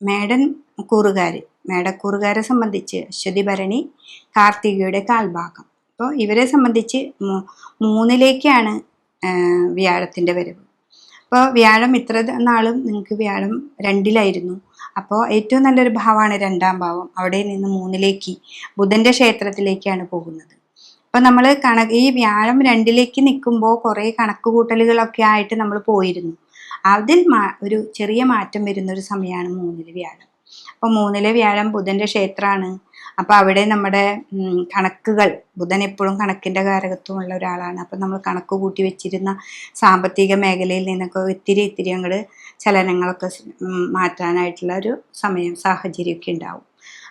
മേടൻ കൂറുകാര്, മേടക്കൂറുകാരെ സംബന്ധിച്ച് അശ്വതി ഭരണി കാർത്തികയുടെ കാൽഭാഗം. അപ്പോൾ ഇവരെ സംബന്ധിച്ച് മൂന്നിലേക്കാണ് വ്യാഴത്തിൻ്റെ വരവ്. അപ്പോൾ വ്യാഴം ഇത്ര നാളും നിങ്ങൾക്ക് വ്യാഴം 2-ലായിരുന്നു. അപ്പോൾ ഏറ്റവും നല്ലൊരു ഭാവമാണ് 2-ാം ഭാവം. അവിടെ നിന്ന് 3-ലേക്ക് ബുധൻ്റെ ക്ഷേത്രത്തിലേക്കാണ് പോകുന്നത്. അപ്പം നമ്മൾ ഈ വ്യാഴം 2-ലേക്ക് നിൽക്കുമ്പോൾ കുറേ കണക്ക് കൂട്ടലുകളൊക്കെ ആയിട്ട് നമ്മൾ പോയിരുന്നു. അതിൽ ഒരു ചെറിയ മാറ്റം വരുന്നൊരു സമയമാണ് 3-ലെ വ്യാഴം. അപ്പോൾ 3-ലെ വ്യാഴം ബുധൻ്റെ ക്ഷേത്രമാണ്. അപ്പോൾ അവിടെ നമ്മുടെ കണക്കുകൾ, ബുധൻ എപ്പോഴും കണക്കിൻ്റെ കാരകത്വമുള്ള ഒരാളാണ്. അപ്പം നമ്മൾ കണക്ക് കൂട്ടി വെച്ചിരുന്ന സാമ്പത്തിക മേഖലയിൽ നിന്നൊക്കെ ഇത്തിരി അങ്ങോട്ട് ചലനങ്ങളൊക്കെ മാറ്റാനായിട്ടുള്ള ഒരു സമയം, സാഹചര്യമൊക്കെ ഉണ്ടാവും.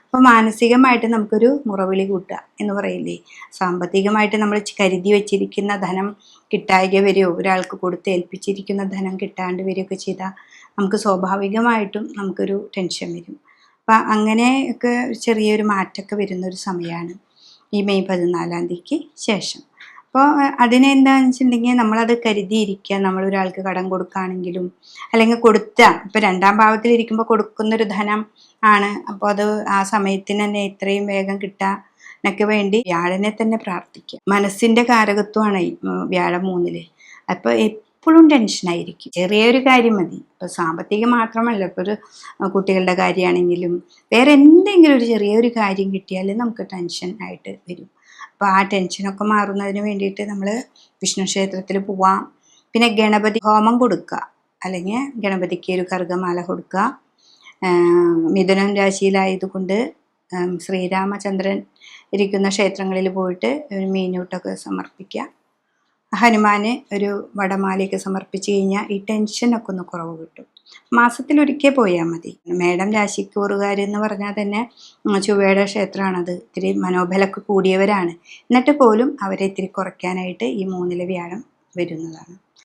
അപ്പോൾ മാനസികമായിട്ട് നമുക്കൊരു മുറവിളി കൂട്ടുക എന്ന് പറയില്ലേ, സാമ്പത്തികമായിട്ട് നമ്മൾ കരുതി വെച്ചിരിക്കുന്ന ധനം കിട്ടായ്ക വരികയോ, ഒരാൾക്ക് കൊടുത്ത് ഏൽപ്പിച്ചിരിക്കുന്ന ധനം കിട്ടാണ്ട് വരികയൊക്കെ ചെയ്താൽ നമുക്ക് സ്വാഭാവികമായിട്ടും നമുക്കൊരു ടെൻഷൻ വരും. അപ്പം അങ്ങനെയൊക്കെ ചെറിയൊരു മാറ്റമൊക്കെ വരുന്നൊരു സമയമാണ് ഈ മെയ് 14-ാം തീയതിക്ക് ശേഷം. അപ്പോൾ അതിനെന്താണെന്ന് വെച്ചിട്ടുണ്ടെങ്കിൽ നമ്മളത് കരുതിയിരിക്കുക. നമ്മളൊരാൾക്ക് കടം കൊടുക്കുകയാണെങ്കിലും അല്ലെങ്കിൽ ഇപ്പം 2-ാം ഭാവത്തിലിരിക്കുമ്പോൾ കൊടുക്കുന്നൊരു ധനം ആണ്. അപ്പോൾ അത് ആ സമയത്തിന് തന്നെ എത്രയും വേഗം കിട്ടാനൊക്കെ വേണ്ടി വ്യാഴനെ തന്നെ പ്രാർത്ഥിക്കുക. മനസ്സിൻ്റെ കാരകത്വമാണ് വ്യാഴം 3-ല്. അപ്പോൾ എപ്പോഴും ടെൻഷനായിരിക്കും. ചെറിയൊരു കാര്യം മതി. ഇപ്പോൾ സാമ്പത്തികം മാത്രമല്ല, ഇപ്പോൾ ഒരു കുട്ടികളുടെ കാര്യമാണെങ്കിലും വേറെ എന്തെങ്കിലും ഒരു ചെറിയൊരു കാര്യം കിട്ടിയാൽ നമുക്ക് ടെൻഷൻ ആയിട്ട് വരും. അപ്പോൾ ആ ടെൻഷനൊക്കെ മാറുന്നതിന് വേണ്ടിയിട്ട് നമ്മൾ വിഷ്ണു ക്ഷേത്രത്തിൽ പോവാം. പിന്നെ ഗണപതി ഹോമം കൊടുക്കുക, അല്ലെങ്കിൽ ഗണപതിക്ക് ഒരു കറുകമാല കൊടുക്കുക. മിഥുനം രാശിയിലായതുകൊണ്ട് ശ്രീരാമചന്ദ്രൻ ഇരിക്കുന്ന ക്ഷേത്രങ്ങളിൽ പോയിട്ട് ഒരു മീനൂട്ടൊക്കെ സമർപ്പിക്കുക. ഹനുമാന് ഒരു വടമാലയൊക്കെ സമർപ്പിച്ച് കഴിഞ്ഞാൽ ഈ ടെൻഷനൊക്കെ ഒന്ന് കുറവ് കിട്ടും. മാസത്തിലൊരിക്കൽ പോയാൽ മതി. മേടം രാശിക്കൂറുകാരെന്ന് പറഞ്ഞാൽ തന്നെ ചൊവ്വയുടെ ക്ഷേത്രമാണത്. ഇത്തിരി മനോബലമൊക്കെ കൂടിയവരാണ്. എന്നിട്ട് പോലും അവരെ ഇത്തിരി കുറയ്ക്കാനായിട്ട് ഈ 3-ലെ വ്യാഴം വരുന്നതാണ്.